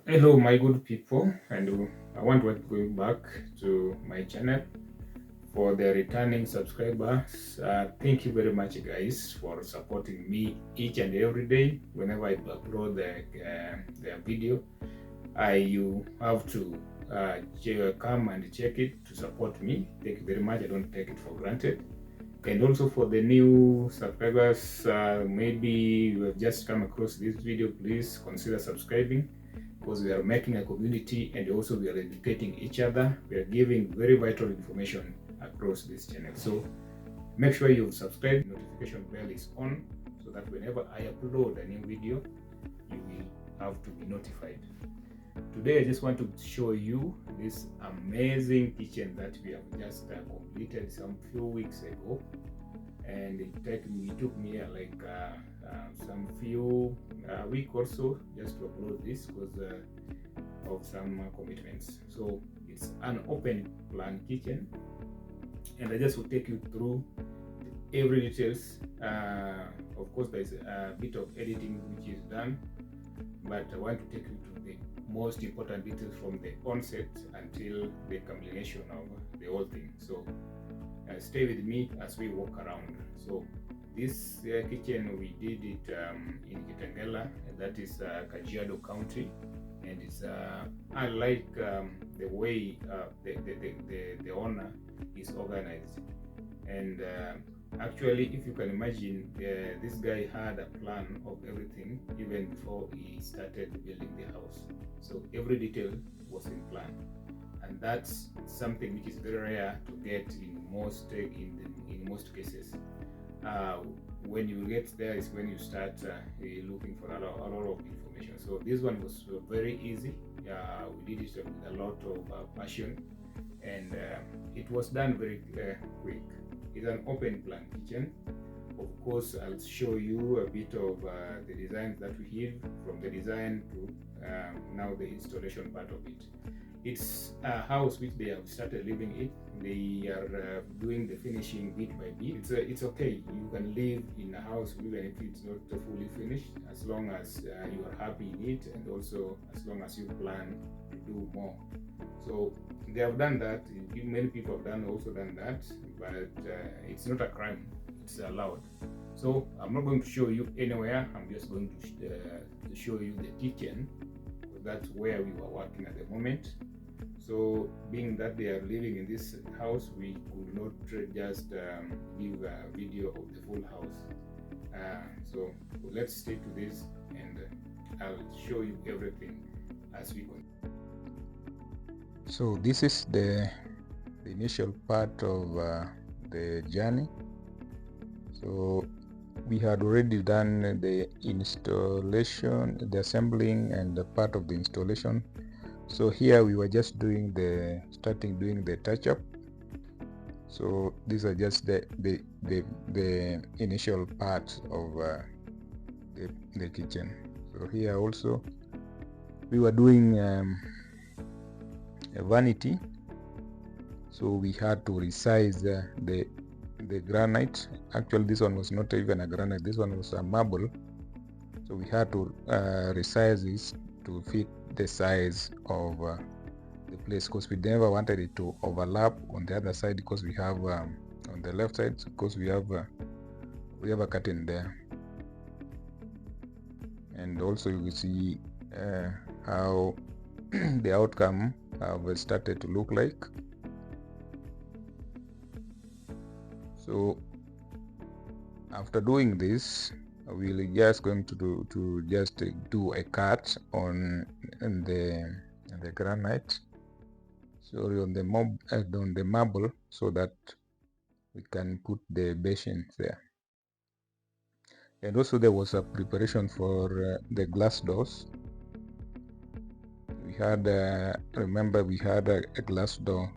Hello my good people, and I want to go back to my channel. For the returning subscribers, thank you very much guys for supporting me each and every day. Whenever I upload the video, you have to come and check it to support me. Thank you very much. I don't take it for granted. And also for the new subscribers, maybe you have just come across this video, please consider subscribing, because we are making a community and also we are educating each other. We are giving very vital information across this channel. So make sure you subscribe, notification bell is on, so that whenever I upload a new video, you will have to be notified. Today I just want to show you this amazing kitchen that we have just completed some few weeks ago, and it took me some few week or so just to upload this because of some commitments. So it's an open plan kitchen, and I just will take you through every details. Of course there's a bit of editing which is done, but I want to take you to the most important details from the onset until the culmination of the whole thing. So stay with me as we walk around. So this kitchen, we did it in Kitengela, that is Kajiado County, and it's I like the way the owner is organized. And actually, if you can imagine, this guy had a plan of everything even before he started building the house. So every detail was in plan, and that's something which is very rare to get in most cases. When you get there is when you start looking for a lot of information. So this one was very easy. We did it with a lot of passion, and it was done very quick. It's an open plan kitchen. Of course, I'll show you a bit of the designs that we have, from the design to now the installation part of it. It's a house which they have started living in. They are doing the finishing bit by bit. It's okay. You can live in a house even if it's not fully finished, as long as you are happy in it, and also as long as you plan to do more. So they have done that. Many people have also done that, but it's not a crime. It's allowed. So I'm not going to show you anywhere. I'm just going to show you the kitchen, because that's where we were working at the moment. So being that they are living in this house, we could not just give a video of the full house. So let's stick to this, and I'll show you everything as we go. So this is the initial part of the journey. So we had already done the installation, the assembling, and the part of the installation. So here we were just doing starting doing the touch-up. So these are just the initial part of the kitchen. So here also we were doing a vanity, so we had to resize the granite. Actually, this one was not even a granite, this one was a marble. So we had to resize this to fit the size of the place, because we never wanted it to overlap on the other side, because we have on the left side, because we have a curtain there. And also you will see how the outcome have started to look like. So after doing this, we're just going to do a cut on the granite, sorry, on the marble, so that we can put the basins there. And also there was a preparation for the glass doors. We had remember we had a glass door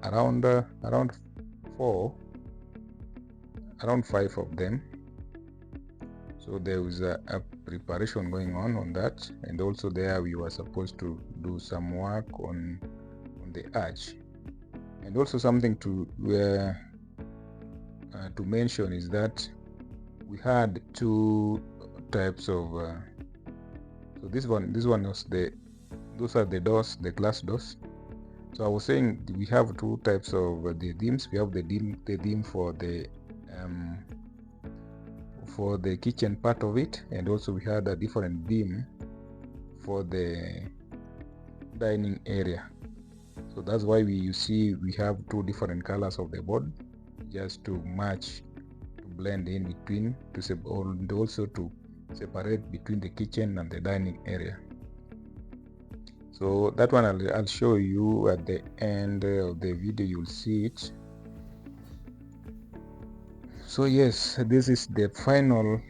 around 5 of them. So there was a preparation going on that, and also there we were supposed to do some work on the arch. And also something to mention is that we had two types of So this one was those are the doors, the glass doors. So I was saying we have two types of the themes. We have the theme for the kitchen part of it, and also we had a different theme for the dining area. So that's why you see we have two different colors of the board, just to match, to blend in between, and also to separate between the kitchen and the dining area. So that one I'll show you at the end of the video, you'll see it. So yes, this is the final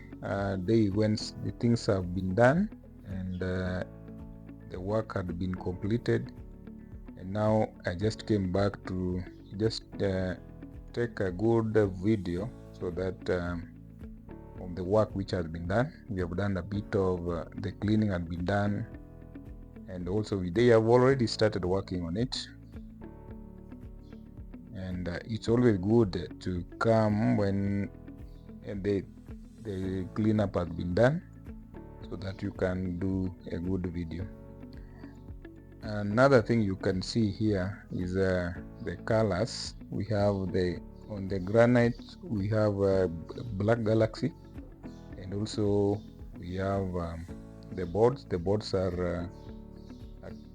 day when the things have been done and the work had been completed, and now I just came back to just take a good video so that of the work which has been done. We have done a bit of the cleaning had been done, and also they have already started working on it. And it's always good to come when the cleanup has been done, so that you can do a good video. Another thing you can see here is the colors. We have on the granite we have Black Galaxy, and also we have the boards. The boards are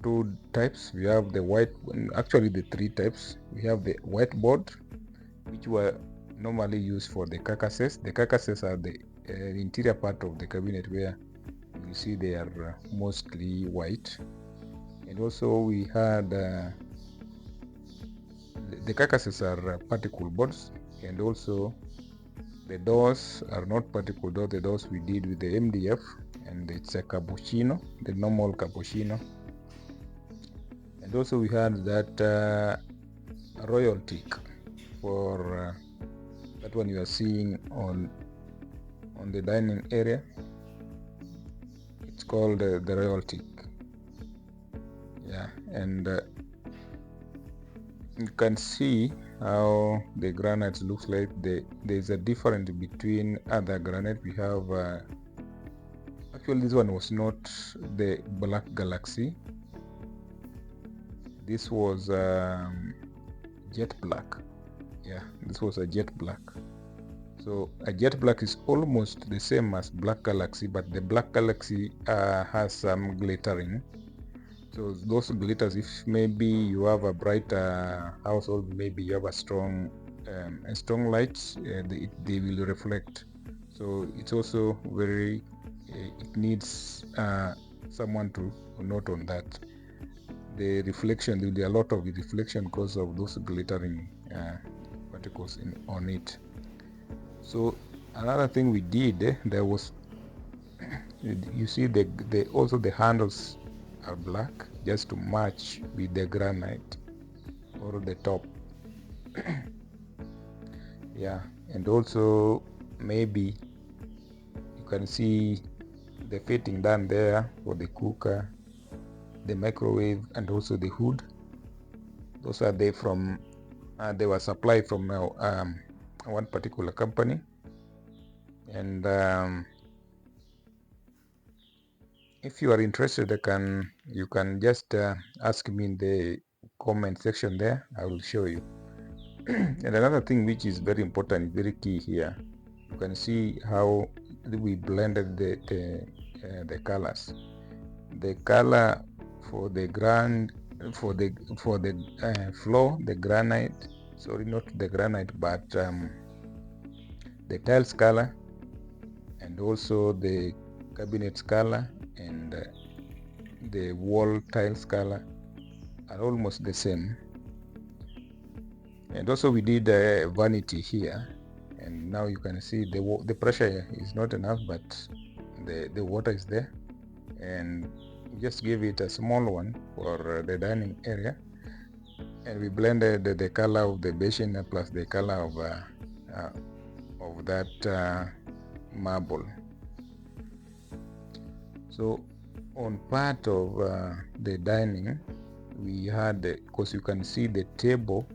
two types. We have the white, actually the three types. We have the white board, which were normally used for the carcasses. The carcasses are the interior part of the cabinet, where you see they are mostly white. And also we had the carcasses are particle boards, and also the doors are not particle doors. The doors we did with the MDF, and it's a cappuccino, the normal cappuccino. And also we had that royal teak for that one you are seeing on the dining area. It's called the royal teak. Yeah, and you can see how the granite looks like. There's a difference between other granite. We have actually this one was not the Black Galaxy. This was jet black. Yeah, this was a jet black. So a jet black is almost the same as Black Galaxy, but the Black Galaxy has some glittering. So those glitters, if maybe you have a bright household, maybe you have a strong lights, they will reflect. So it's also very, it needs someone to note on that. The reflection, there will be a lot of reflection because of those glittering particles on it. So another thing we did, there was, you see also the handles are black, just to match with the granite or the top. Yeah, and also maybe you can see the fitting done there for the cooker, the microwave, and also the hood. Those are they were supplied from one particular company. And if you are interested, you can just ask me in the comment section there. I will show you. And another thing which is very important, very key here, you can see how we blended the colors. The color for the floor, the granite, sorry, not the granite, but the tiles color, and also the cabinets color, and the wall tiles color are almost the same. And also we did a vanity here, and now you can see the pressure is not enough, but the water is there, and we just give it a small one for the dining area. And we blended the color of the basin plus the color of that marble. So on part of the dining, we had, because you can see the table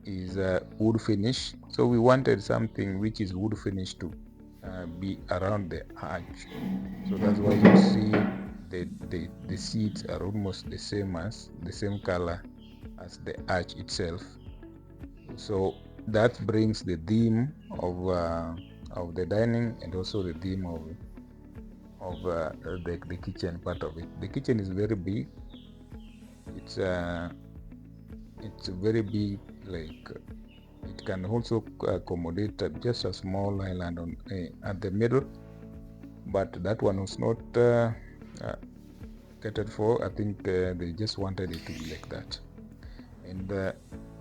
is wood finish, so we wanted something which is wood finish too. be around the arch. So that's why you see the seats are almost the same color as the arch itself. So that brings the theme of the dining and also the theme of the kitchen part of it. The kitchen is very big. It's very big. Like it can also accommodate just a small island on at the middle, but that one was not catered for. I think they just wanted it to be like that. And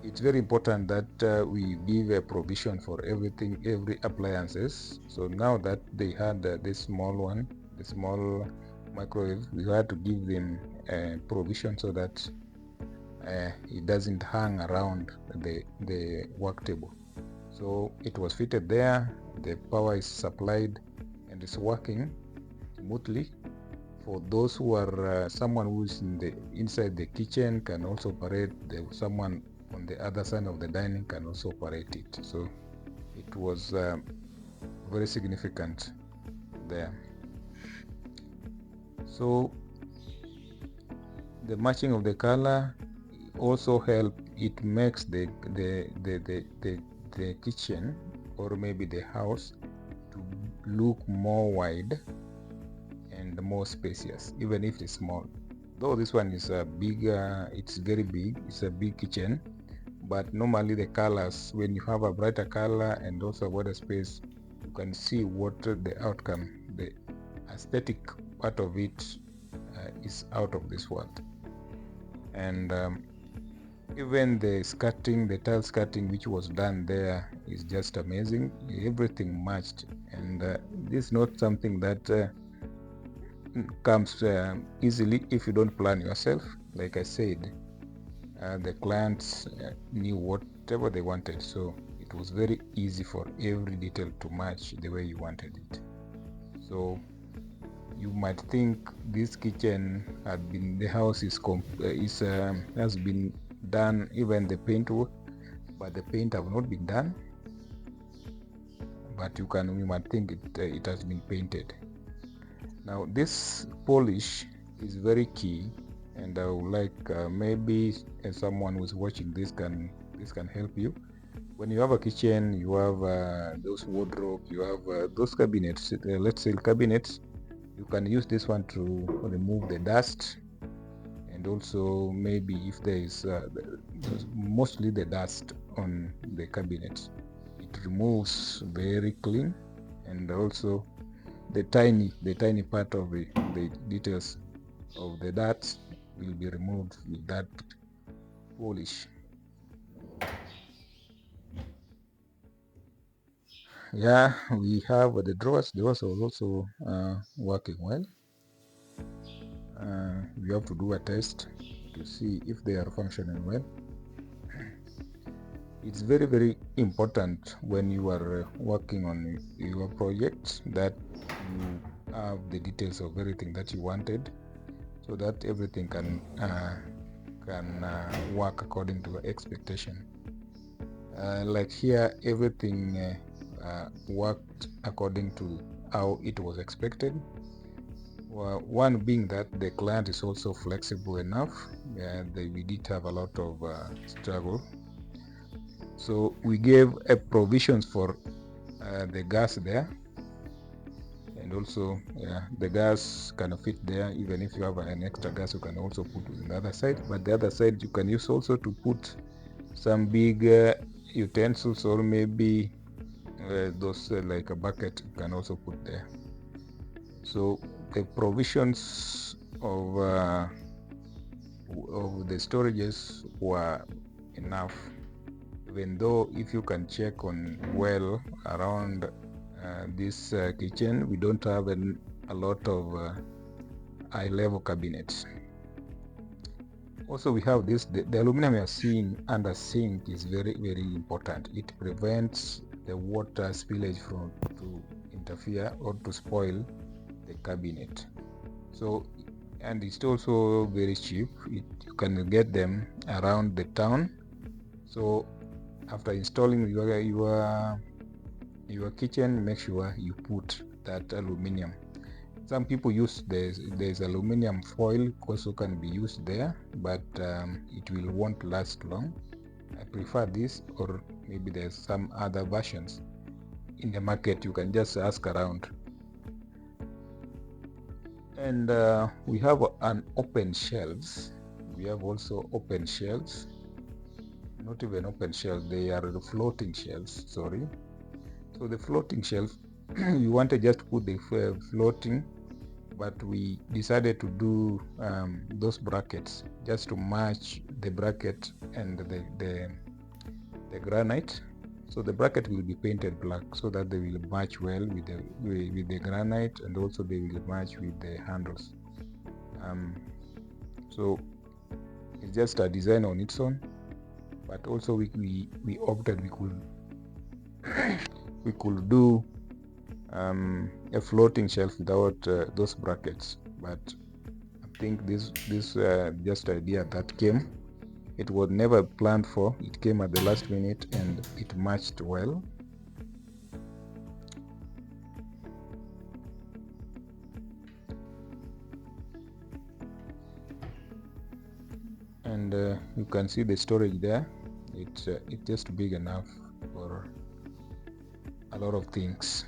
it's very important that we give a provision for everything, every appliances. So now that they had this small one, the small microwave, we had to give them a provision so that it doesn't hang around the work table. So it was fitted there, the power is supplied and it's working smoothly. For those who are someone who's inside the kitchen can also operate, someone on the other side of the dining can also operate it. So it was very significant there. So the matching of the color also help. It makes the kitchen or maybe the house to look more wide and more spacious, even if it's small. Though this one is a big, it's very big, it's a big kitchen, but normally the colors, when you have a brighter color and also a wider space, you can see what the outcome, the aesthetic part of it is out of this world. And even the skirting, the tile skirting which was done there is just amazing. Everything matched, and this is not something that comes easily if you don't plan yourself. Like I said, the clients knew whatever they wanted, so it was very easy for every detail to match the way you wanted it. So you might think this kitchen the house has been done, even the paint work, but the paint have not been done. But you might think it has been painted. Now this polish is very key, and I would like maybe someone who's watching this can help you. When you have a kitchen, you have those wardrobe, you have those cabinets, let's say cabinets, you can use this one to remove the dust, and also maybe if there is mostly the dust on the cabinet, it removes very clean, and also the tiny part of the details of the dirt will be removed with that polish. Yeah, we have the drawers. The drawers are also working well. We have to do a test to see if they are functioning well. It's very, very important when you are working on your project that you have the details of everything that you wanted, so that everything can work according to expectation. Like here, everything worked according to how it was expected. Well, one being that the client is also flexible enough. We did have a lot of struggle, so we gave a provisions for the gas there, and also the gas can fit there. Even if you have an extra gas, you can also put it on the other side, but the other side you can use also to put some big utensils, or maybe those like a bucket you can also put there. So the provisions of the storages were enough, even though if you can check on well around this kitchen, we don't have a lot of high level cabinets. Also, we have this, the aluminum you are seeing under sink is very, very important. It prevents the water spillage to interfere or to spoil the cabinet. So, and it's also very cheap. You can get them around the town. So after installing your your kitchen, make sure you put that aluminum. Some people use there's aluminum foil also can be used there, but it won't last long. I prefer this, or maybe there's some other versions in the market. You can just ask around. And we have an open shelves. We have also open shelves, not even open shelves, they are the floating shelves, sorry. So the floating shelf, we wanted just to put the floating, but we decided to do those brackets just to match the bracket and the granite. So the bracket will be painted black so that they will match well with the granite, and also they will match with the handles. So it's just a design on its own, but also we opted we could do a floating shelf without those brackets, but I think this just idea that came, it was never planned for, it came at the last minute and it matched well. And you can see the storage there. It's just big enough for a lot of things.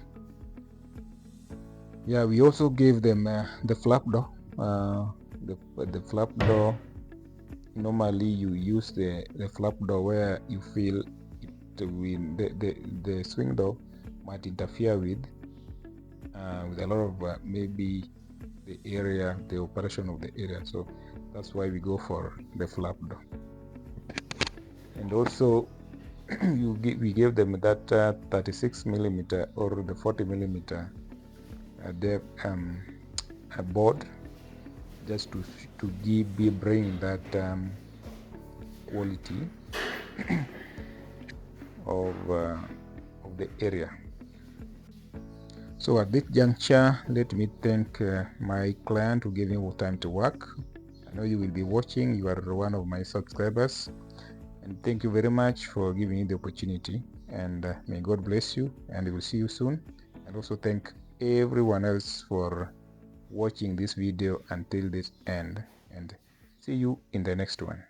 Yeah, we also gave them the flap door. The flap door, normally you use the flap door where you feel the swing door might interfere with a lot of maybe the operation of the area. So that's why we go for the flap door. And also we gave them that 36 millimeter or the 40 millimeter depth a board, just to bring that quality of the area. So at this juncture, let me thank my client who gave me more time to work. I know you will be watching, you are one of my subscribers, and thank you very much for giving me the opportunity, and may God bless you, and we will see you soon. And also thank everyone else for watching this video until this end, and see you in the next one.